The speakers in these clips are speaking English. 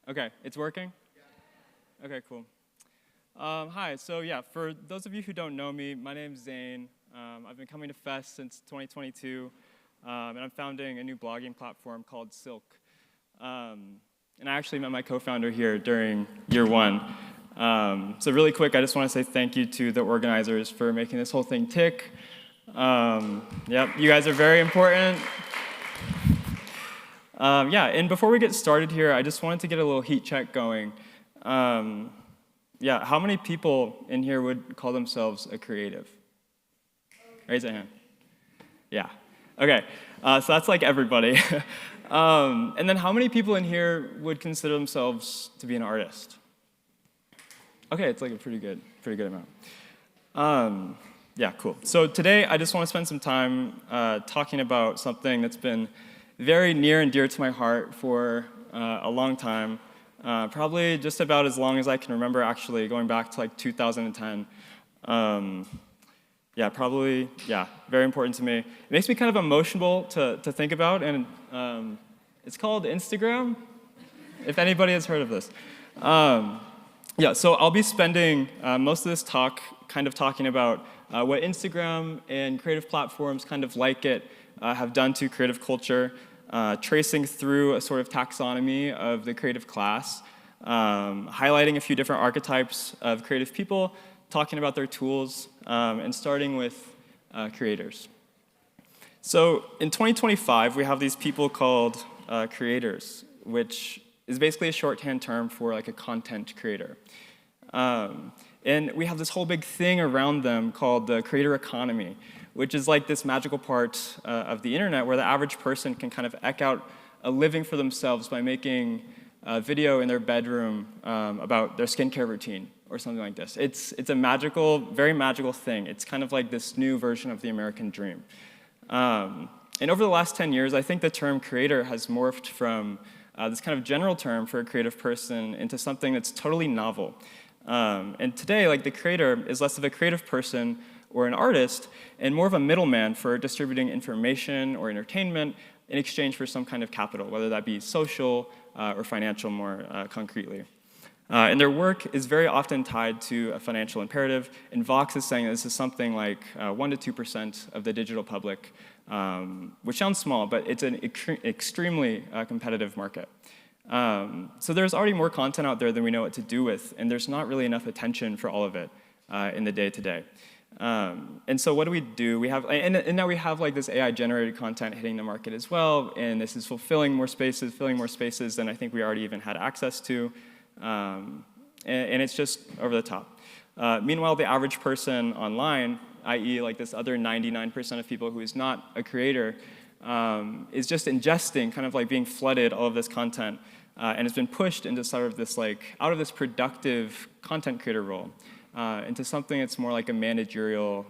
Okay, it's working? Okay, cool. Hi, so yeah, for those of you who don't know me, my name's Zane. I've been coming to FEST since 2022, and I'm founding a new blogging platform called Silk. And I actually met my co-founder here during year one. So really quick, I just want to say thank you to the organizers for making this whole thing tick. Yep, you guys are very important. Yeah, and before we get started here, I just wanted to get a little heat check going. Yeah, how many people in here would call themselves a creative? Raise a hand. Yeah, okay, so that's like everybody. And then how many people in here would consider themselves to be an artist? Okay, it's like a pretty good amount. Yeah, cool. So today I just want to spend some time talking about something that's been very near and dear to my heart for a long time, probably just about as long as I can remember, actually, going back to like 2010. Yeah, probably, yeah, very important to me. It makes me kind of emotional to think about, and it's called Instagram, if anybody has heard of this. Yeah, so I'll be spending most of this talk kind of talking about what Instagram and creative platforms kind of like it have done to creative culture, tracing through a sort of taxonomy of the creative class, highlighting a few different archetypes of creative people, talking about their tools, and starting with creators. So in 2025, we have these people called creators, which is basically a shorthand term for like a content creator. And we have this whole big thing around them called the creator economy, which is like this magical part of the internet where the average person can kind of eke out a living for themselves by making a video in their bedroom about their skincare routine or something like this. It's a magical, very magical thing. It's kind of like this new version of the American dream. And over the last 10 years, I think the term creator has morphed from this kind of general term for a creative person into something that's totally novel. And today, like, the creator is less of a creative person or an artist, and more of a middleman for distributing information or entertainment in exchange for some kind of capital, whether that be social or financial more concretely. And their work is very often tied to a financial imperative, and Vox is saying that this is something like 1 to 2% of the digital public, which sounds small, but it's an extremely competitive market. So there's already more content out there than we know what to do with, and there's not really enough attention for all of it in the day-to-day. And so what do? We have, and now we have like this AI-generated content hitting the market as well, and this is filling more spaces than I think we already even had access to, and it's just over the top. Meanwhile, the average person online, i.e. like this other 99% of people who is not a creator, is just ingesting, kind of like being flooded all of this content, and has been pushed into sort of this like, out of this productive content creator role, into something that's more like a managerial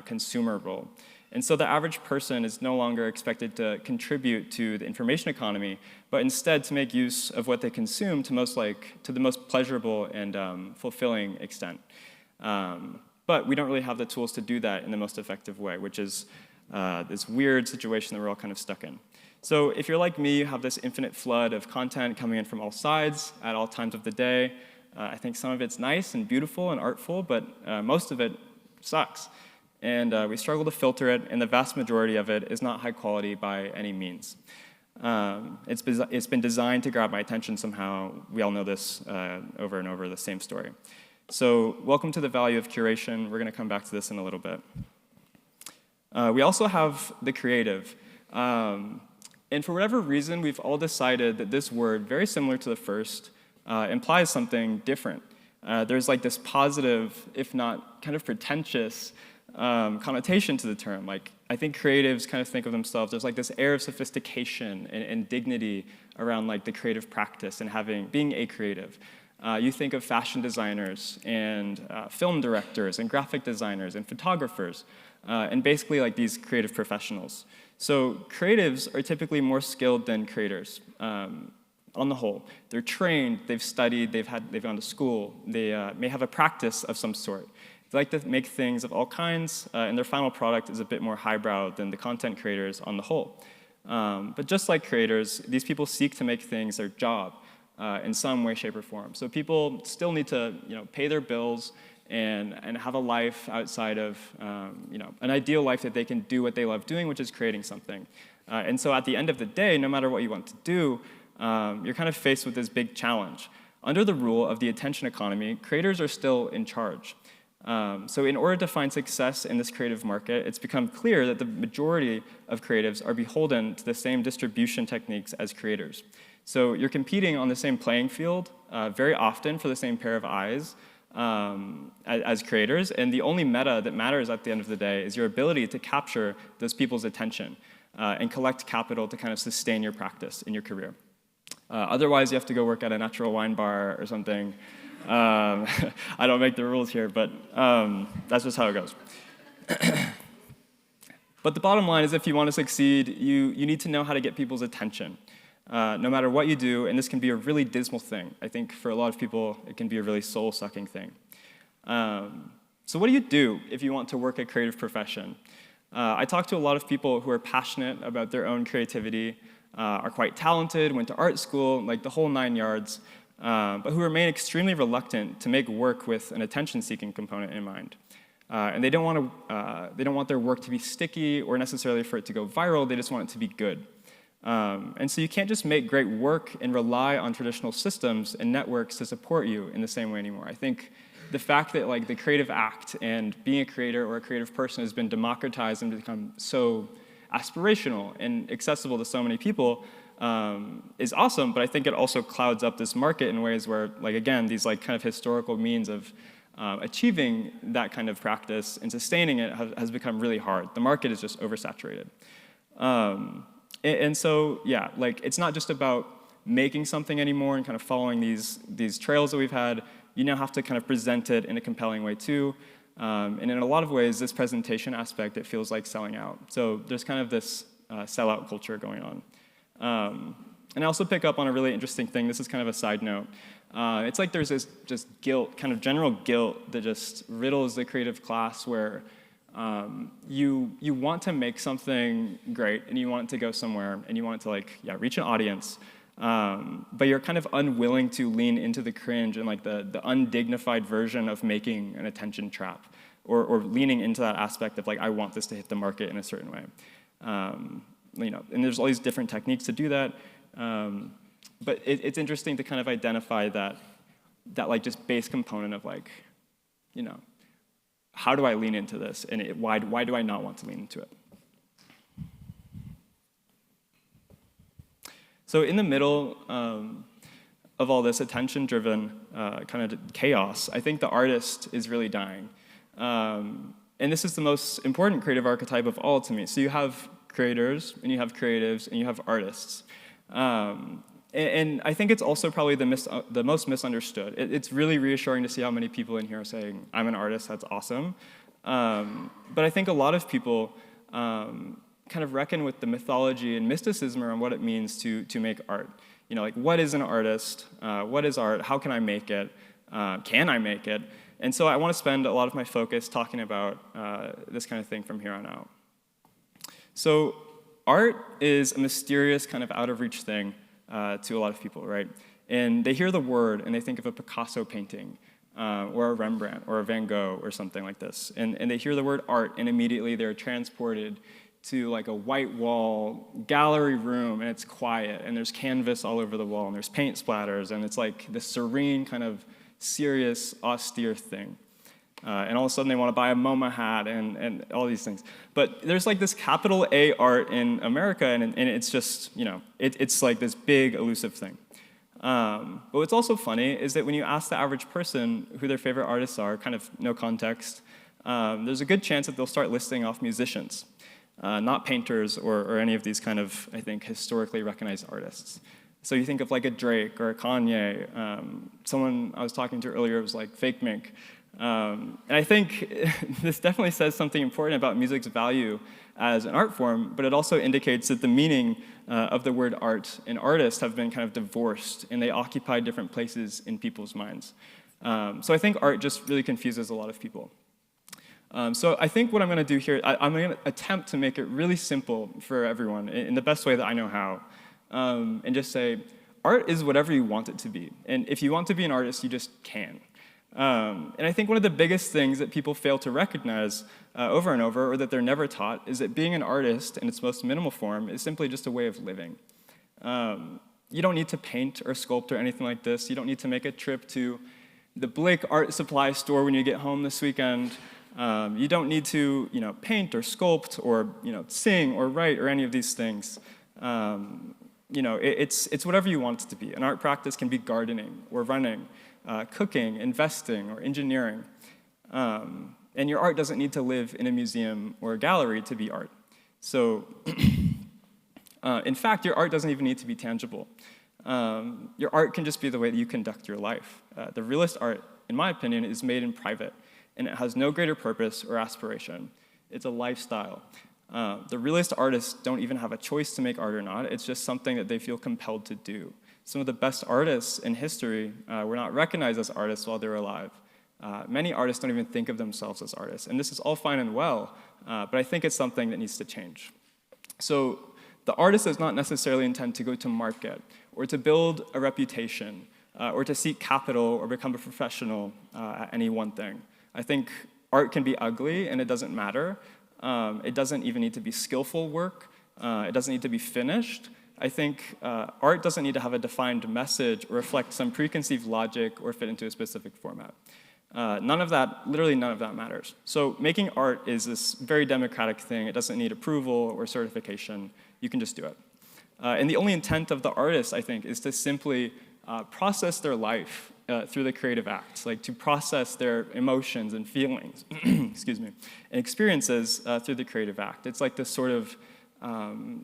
consumer role. And so the average person is no longer expected to contribute to the information economy, but instead to make use of what they consume to the most pleasurable and fulfilling extent. But we don't really have the tools to do that in the most effective way, which is this weird situation that we're all kind of stuck in. So if you're like me, you have this infinite flood of content coming in from all sides at all times of the day. I think some of it's nice and beautiful and artful, but most of it sucks. And we struggle to filter it, and the vast majority of it is not high quality by any means. It's been designed to grab my attention somehow. We all know this over and over, the same story. So welcome to the value of curation. We're going to come back to this in a little bit. We also have the creative. And for whatever reason, we've all decided that this word, very similar to the first, implies something different. There's like this positive, if not kind of pretentious, connotation to the term. Like, I think creatives kind of think of themselves, there's like this air of sophistication and dignity around like the creative practice and being a creative. You think of fashion designers and film directors and graphic designers and photographers, and basically like these creative professionals. So creatives are typically more skilled than creators. On the whole, they're trained, they've studied, they've gone to school, they may have a practice of some sort. They like to make things of all kinds, and their final product is a bit more highbrow than the content creators on the whole. But just like creators, these people seek to make things their job, in some way, shape, or form. So people still need to pay their bills and have a life outside of an ideal life that they can do what they love doing, which is creating something. And so at the end of the day, no matter what you want to do, you're kind of faced with this big challenge. Under the rule of the attention economy, creators are still in charge. So in order to find success in this creative market, it's become clear that the majority of creatives are beholden to the same distribution techniques as creators. So you're competing on the same playing field very often for the same pair of eyes as creators, and the only meta that matters at the end of the day is your ability to capture those people's attention and collect capital to kind of sustain your practice in your career. Otherwise, you have to go work at a natural wine bar or something. I don't make the rules here, but that's just how it goes. But the bottom line is if you want to succeed, you need to know how to get people's attention, no matter what you do, and this can be a really dismal thing. I think for a lot of people, it can be a really soul-sucking thing. So what do you do if you want to work a creative profession? I talk to a lot of people who are passionate about their own creativity, are quite talented, went to art school, like the whole 9 yards, but who remain extremely reluctant to make work with an attention-seeking component in mind. And they don't want their work to be sticky or necessarily for it to go viral, they just want it to be good. And so you can't just make great work and rely on traditional systems and networks to support you in the same way anymore. I think the fact that the creative act and being a creator or a creative person has been democratized and become so aspirational and accessible to so many people is awesome, but I think it also clouds up this market in ways where, again, these kind of historical means of achieving that kind of practice and sustaining it has become really hard. The market is just oversaturated. And so, yeah, it's not just about making something anymore and kind of following these trails that we've had. You now have to kind of present it in a compelling way too. And in a lot of ways, this presentation aspect, it feels like selling out. So there's kind of this sellout culture going on. And I also pick up on a really interesting thing. This is kind of a side note. It's like there's this just guilt, kind of general guilt that just riddles the creative class where you want to make something great and you want it to go somewhere and you want it to reach an audience. But you're kind of unwilling to lean into the cringe and the undignified version of making an attention trap or leaning into that aspect of I want this to hit the market in a certain way. And there's all these different techniques to do that. But it's interesting to kind of identify that just base component of how do I lean into this and why do I not want to lean into it? So in the middle of all this attention-driven kind of chaos, I think the artist is really dying. And this is the most important creative archetype of all to me. So you have creators, and you have creatives, and you have artists. And I think it's also probably the most misunderstood. It's really reassuring to see how many people in here are saying, I'm an artist, that's awesome. But I think a lot of people kind of reckon with the mythology and mysticism around what it means to make art. What is an artist? What is art? How can I make it? Can I make it? And so I want to spend a lot of my focus talking about this kind of thing from here on out. So art is a mysterious kind of out-of-reach thing to a lot of people, right? And they hear the word and they think of a Picasso painting or a Rembrandt or a Van Gogh or something like this. And they hear the word art and immediately they're transported to a white wall gallery room and it's quiet and there's canvas all over the wall and there's paint splatters and it's this serene kind of serious, austere thing. And all of a sudden they want to buy a MoMA hat and all these things. But there's this capital A art in America and it's just, it's this big elusive thing. But what's also funny is that when you ask the average person who their favorite artists are, kind of no context, there's a good chance that they'll start listing off musicians, not painters or any of these kind of, I think, historically recognized artists. So you think of a Drake or a Kanye. Someone I was talking to earlier was Fake Mink. And I think this definitely says something important about music's value as an art form, but it also indicates that the meaning of the word art and artist have been kind of divorced, and they occupy different places in people's minds. So I think art just really confuses a lot of people. So I think what I'm going to do here, I'm going to attempt to make it really simple for everyone in the best way that I know how, and just say, art is whatever you want it to be. And if you want to be an artist, you just can. And I think one of the biggest things that people fail to recognize over and over, or that they're never taught, is that being an artist in its most minimal form is simply just a way of living. You don't need to paint or sculpt or anything like this. You don't need to make a trip to the Blake art supply store when you get home this weekend. You don't need to, paint or sculpt or, sing or write or any of these things. It's whatever you want it to be. An art practice can be gardening or running, cooking, investing, or engineering. And your art doesn't need to live in a museum or a gallery to be art. So, in fact, your art doesn't even need to be tangible. Your art can just be the way that you conduct your life. The realist art, in my opinion, is made in private, and it has no greater purpose or aspiration. It's a lifestyle. The realist artists don't even have a choice to make art or not. It's just something that they feel compelled to do. Some of the best artists in history were not recognized as artists while they were alive. Many artists don't even think of themselves as artists, and this is all fine and well, but I think it's something that needs to change. So the artist does not necessarily intend to go to market, or to build a reputation, or to seek capital or become a professional at any one thing. I think art can be ugly, and it doesn't matter. It doesn't even need to be skillful work. It doesn't need to be finished. I think art doesn't need to have a defined message or reflect some preconceived logic or fit into a specific format. Literally none of that matters. So making art is this very democratic thing. It doesn't need approval or certification. You can just do it. And the only intent of the artist, I think, is to simply process their life through the creative act, like to process their emotions and feelings, excuse me, and experiences through the creative act. It's like this sort of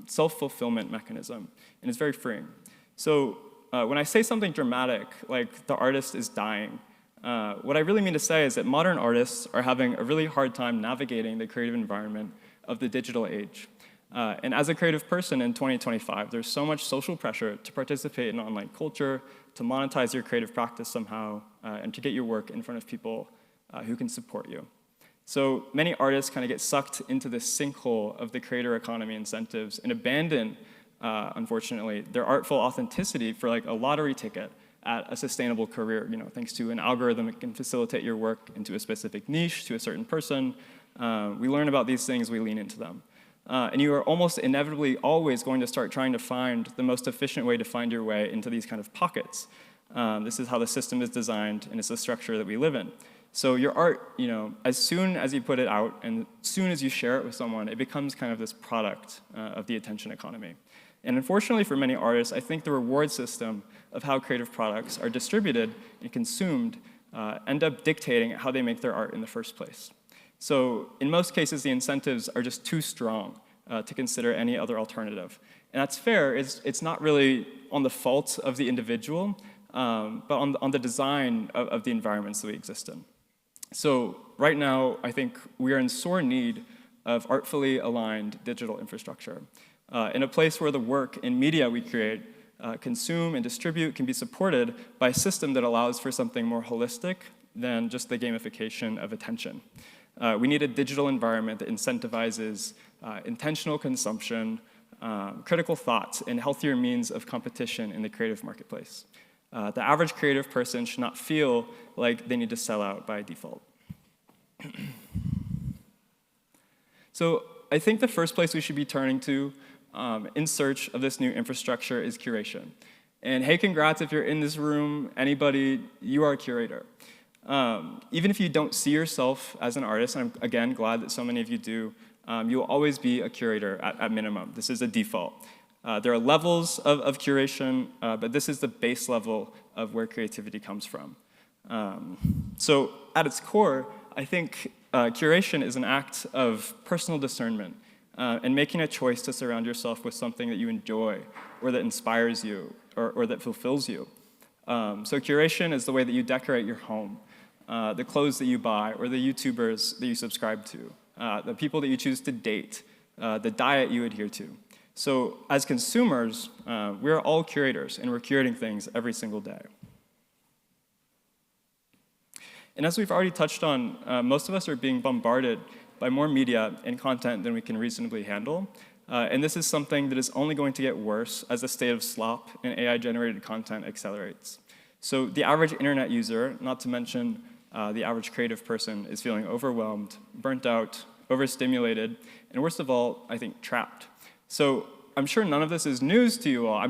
self-fulfillment mechanism, and it's very freeing. So when I say something dramatic, like the artist is dying, what I really mean to say is that modern artists are having a really hard time navigating the creative environment of the digital age. And as a creative person in 2025, there's so much social pressure to participate in online culture, to monetize your creative practice somehow, and to get your work in front of people who can support you. So many artists kind of get sucked into this sinkhole of the creator economy incentives and abandon, unfortunately, their artful authenticity for like a lottery ticket at a sustainable career, thanks to an algorithm that can facilitate your work into a specific niche, to a certain person. We learn about these things, we lean into them. And you are almost inevitably always going to start trying to find the most efficient way to find your way into these kind of pockets. This is how the system is designed, and it's the structure that we live in. So your art, as soon as you put it out and as soon as you share it with someone, it becomes kind of this product of the attention economy. And unfortunately for many artists, I think the reward system of how creative products are distributed and consumed end up dictating how they make their art in the first place. So in most cases, the incentives are just too strong to consider any other alternative. And that's fair. It's not really on the fault of the individual, but on the design of the environments that we exist in. So right now, I think we are in sore need of artfully aligned digital infrastructure. In a place where the work and media we create, consume, and distribute can be supported by a system that allows for something more holistic than just the gamification of attention. We need a digital environment that incentivizes intentional consumption, critical thought, and healthier means of competition in the creative marketplace. The average creative person should not feel like they need to sell out by default. So I think the first place we should be turning to in search of this new infrastructure is curation. And hey, congrats if you're in this room, anybody, you are a curator. Even if you don't see yourself as an artist, and I'm, again, glad that so many of you do, you'll always be a curator at minimum. This is a default. There are levels of curation, but this is the base level of where creativity comes from. So at its core, I think curation is an act of personal discernment and making a choice to surround yourself with something that you enjoy or that inspires you or that fulfills you. So curation is the way that you decorate your home, the clothes that you buy, or the YouTubers that you subscribe to, the people that you choose to date, the diet you adhere to. So as consumers, we're all curators, and we're curating things every single day. And as we've already touched on, most of us are being bombarded by more media and content than we can reasonably handle. And this is something that is only going to get worse as the state of slop in AI-generated content accelerates. So the average internet user, not to mention the average creative person, is feeling overwhelmed, burnt out, overstimulated, and worst of all, I think, trapped. So I'm sure none of this is news to you all.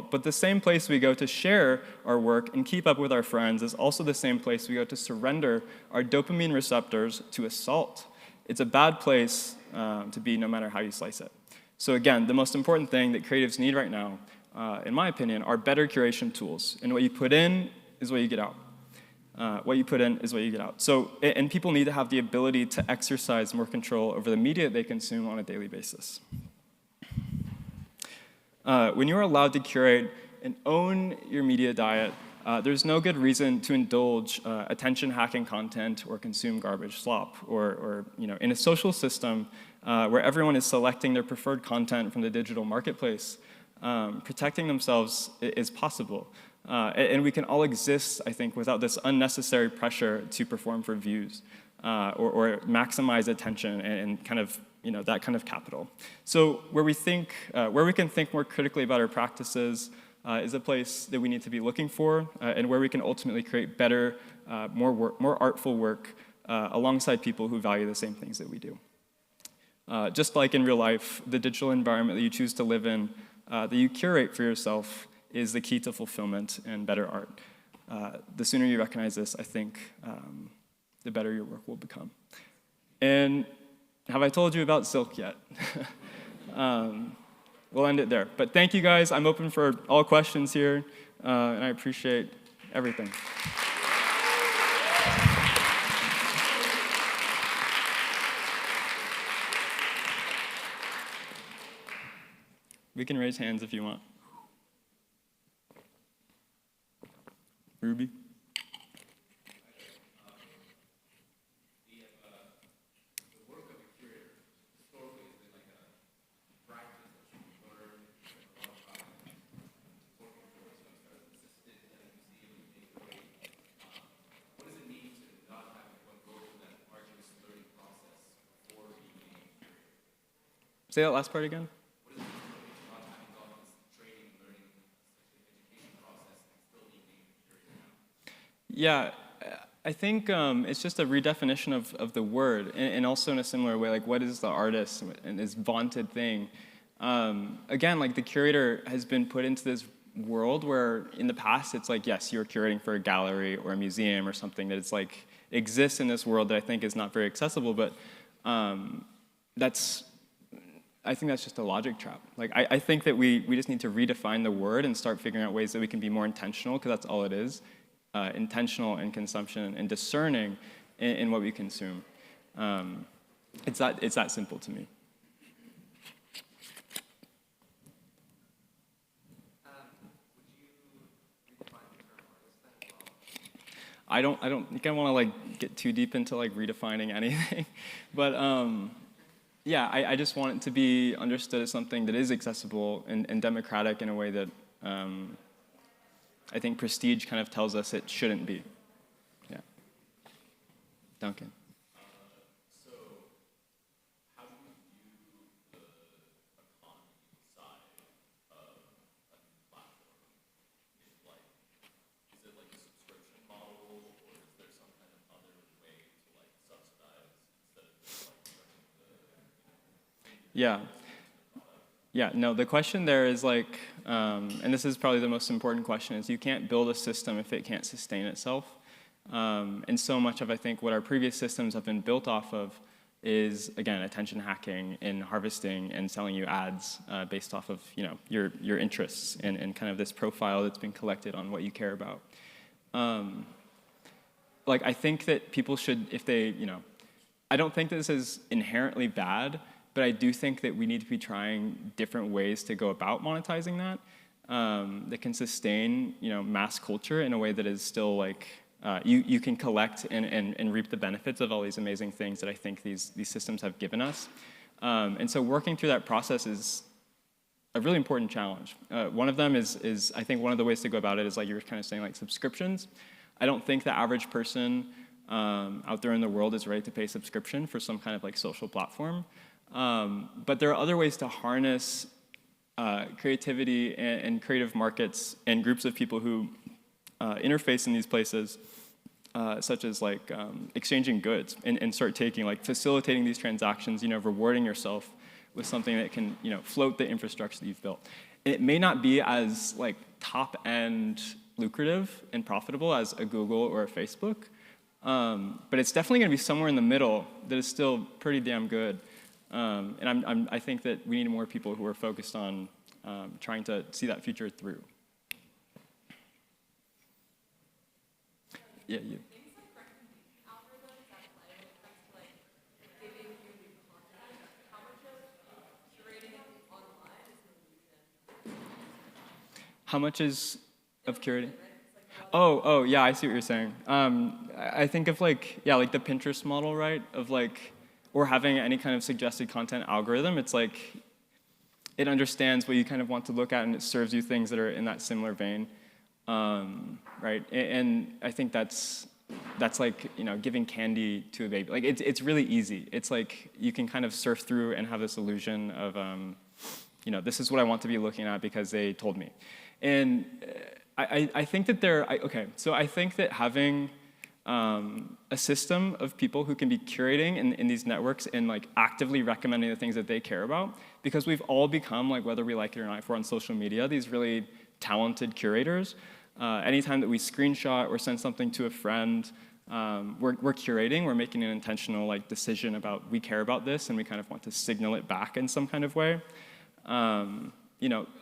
But the same place we go to share our work and keep up with our friends is also the same place we go to surrender our dopamine receptors to assault. It's a bad place to be, no matter how you slice it. So again, the most important thing that creatives need right now, in my opinion, are better curation tools. And what you put in is what you get out. So, and people need to have the ability to exercise more control over the media they consume on a daily basis. When you are allowed to curate and own your media diet, there's no good reason to indulge attention-hacking content or consume garbage slop, or in a social system where everyone is selecting their preferred content from the digital marketplace. Protecting themselves is possible. And we can all exist, I think, without this unnecessary pressure to perform for views or maximize attention and kind of, that kind of capital. So where we can think more critically about our practices is a place that we need to be looking for, and where we can ultimately create better, more artful work alongside people who value the same things that we do. Just like in real life, the digital environment that you choose to live in, that you curate for yourself, is the key to fulfillment and better art. The sooner you recognize this, I think, the better your work will become. And have I told you about Silk yet? We'll end it there. But thank you, guys. I'm open for all questions here, and I appreciate everything. We can raise hands if you want. Ruby? Say that last part again. Yeah, I think it's just a redefinition of the word, and also in a similar way, like what is the artist and this vaunted thing. Again, like the curator has been put into this world where in the past it's like, yes, you're curating for a gallery or a museum or something that it's like exists in this world that I think is not very accessible, but I think that's just a logic trap. Like I think that we just need to redefine the word and start figuring out ways that we can be more intentional, because that's all it is. Intentional in consumption and discerning in what we consume. It's that simple to me. I don't think I want to like get too deep into like redefining anything, but yeah, I just want it to be understood as something that is accessible and democratic in a way that I think prestige kind of tells us it shouldn't be. Yeah. Duncan. So how do you view the economy side of a new platform? Is it like a subscription model, or is there some kind of other way to like subsidize instead of just like charging the Yeah. Yeah, no, the question there is like, and this is probably the most important question, is you can't build a system if it can't sustain itself. And so much of, I think, what our previous systems have been built off of is, again, attention hacking and harvesting and selling you ads based off of, your interests and kind of this profile that's been collected on what you care about. Like, I think that people should, if they, I don't think that this is inherently bad, but I do think that we need to be trying different ways to go about monetizing that that can sustain, mass culture in a way that is still like you can collect and reap the benefits of all these amazing things that I think these systems have given us. And so working through that process is a really important challenge. One of them is I think one of the ways to go about it is like you were kind of saying, like subscriptions. I don't think the average person out there in the world is ready to pay subscription for some kind of like social platform. But there are other ways to harness creativity and creative markets and groups of people who interface in these places, such as like exchanging goods and start taking, like facilitating these transactions, rewarding yourself with something that can, float the infrastructure that you've built. And it may not be as like top-end lucrative and profitable as a Google or a Facebook, but it's definitely going to be somewhere in the middle that is still pretty damn good. And I think that we need more people who are focused on trying to see that future through. Yeah, you. Things like recommendation algorithms that play when it comes to like giving you new content, how much of curating online is an illusion? How much is of curating? Oh, yeah, I see what you're saying. I think of like the Pinterest model, right? Of like, or having any kind of suggested content algorithm. It's like, it understands what you kind of want to look at and it serves you things that are in that similar vein, right? And I think that's like, giving candy to a baby. Like, it's really easy. It's like, you can kind of surf through and have this illusion of, this is what I want to be looking at because they told me. And I think that so I think that having a system of people who can be curating in these networks and like actively recommending the things that they care about, because we've all become, like, whether we like it or not, if we're on social media, these really talented curators. Anytime that we screenshot or send something to a friend, we're curating, we're making an intentional like decision about we care about this and we kind of want to signal it back in some kind of way.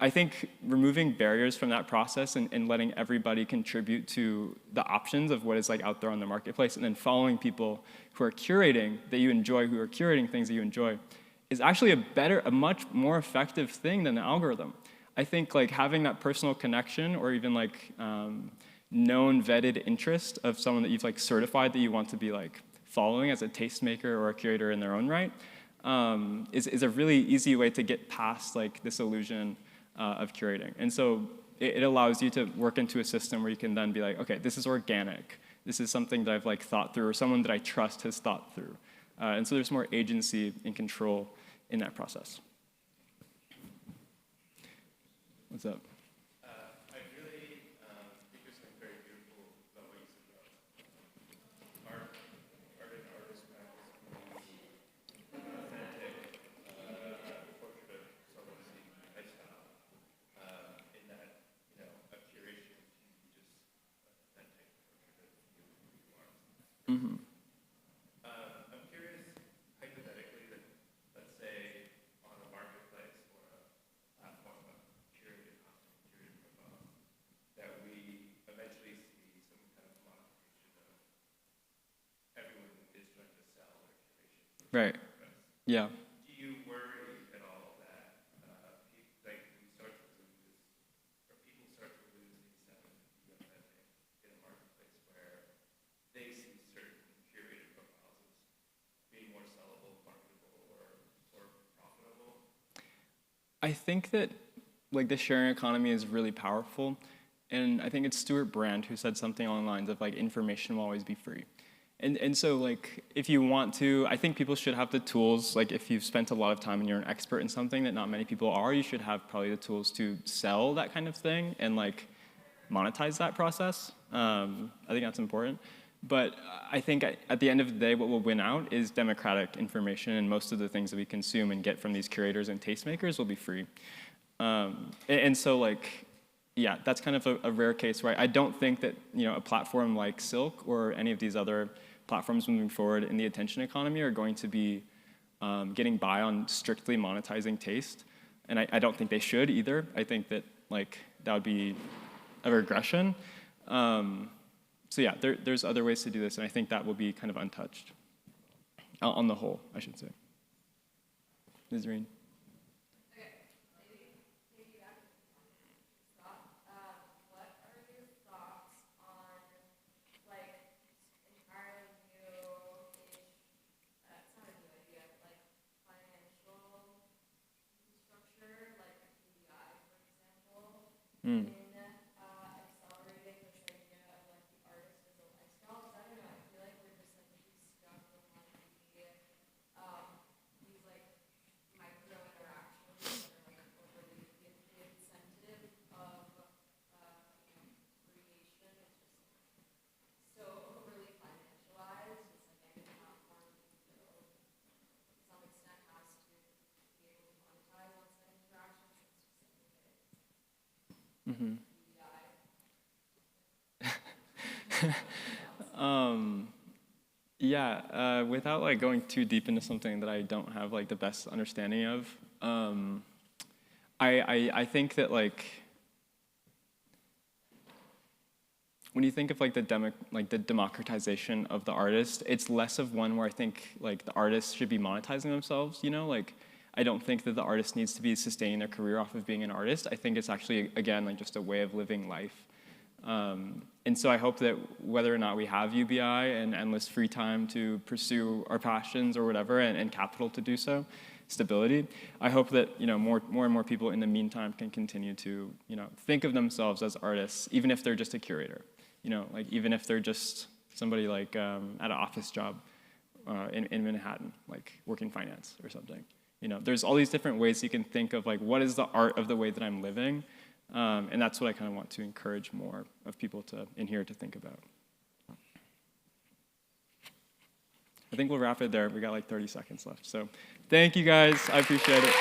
I think removing barriers from that process and letting everybody contribute to the options of what is like out there on the marketplace, and then following people who are curating that you enjoy, who are curating things that you enjoy, is actually a much more effective thing than the algorithm. I think like having that personal connection or even like known vetted interest of someone that you've like certified that you want to be like following as a tastemaker or a curator in their own right, is a really easy way to get past like this illusion of curating. And so it allows you to work into a system where you can then be like, okay, this is organic. This is something that I've like thought through, or someone that I trust has thought through. And so there's more agency and control in that process. What's up? I really think there's something very beautiful about what you said about art and artist practice, authentic portrait of someone's lifestyle. In that, a curation can be just authentic portrait of who you are. Mm-hmm. I'm curious, hypothetically, that let's say on a marketplace or a platform of curated content, curated profiles, that we eventually see some kind of modification of everyone is trying to sell their curation. Right. Yeah. Do you worry at all that we start to lose, or people start to lose the incentive to be authentic in a marketplace where they see certain curated profiles as being more sellable, marketable, or profitable? I think that like the sharing economy is really powerful, and I think it's Stuart Brand who said something along the lines of like information will always be free. And so like if you want to, I think people should have the tools, like if you've spent a lot of time and you're an expert in something that not many people are, you should have probably the tools to sell that kind of thing and like monetize that process. I think that's important. But I think at the end of the day, what will win out is democratic information, and most of the things that we consume and get from these curators and tastemakers will be free. And so like, yeah, that's kind of a rare case where I don't think that a platform like Silk or any of these other platforms moving forward in the attention economy are going to be getting by on strictly monetizing taste, and I don't think they should either. I think that like that would be a regression. So yeah, there's other ways to do this, and I think that will be kind of untouched on the whole, I should say. Nazreen. Mm. Accelerating this idea of like the artist as a lifestyle. Because I don't know, I feel like we're just like stuck with like these like Without like going too deep into something that I don't have like the best understanding of, I think that like when you think of like the democratization of the artist, it's less of one where I think like the artists should be monetizing themselves. You know, like I don't think that the artist needs to be sustaining their career off of being an artist. I think it's actually again like just a way of living life. And so I hope that whether or not we have UBI and endless free time to pursue our passions or whatever, and capital to do so, stability, I hope that more and more people in the meantime can continue to think of themselves as artists, even if they're just a curator, like even if they're just somebody like at an office job in Manhattan, like working finance or something. There's all these different ways you can think of like what is the art of the way that I'm living. And that's what I kind of want to encourage more of people in here to think about. I think we'll wrap it there. We got like 30 seconds left. So thank you guys. I appreciate it.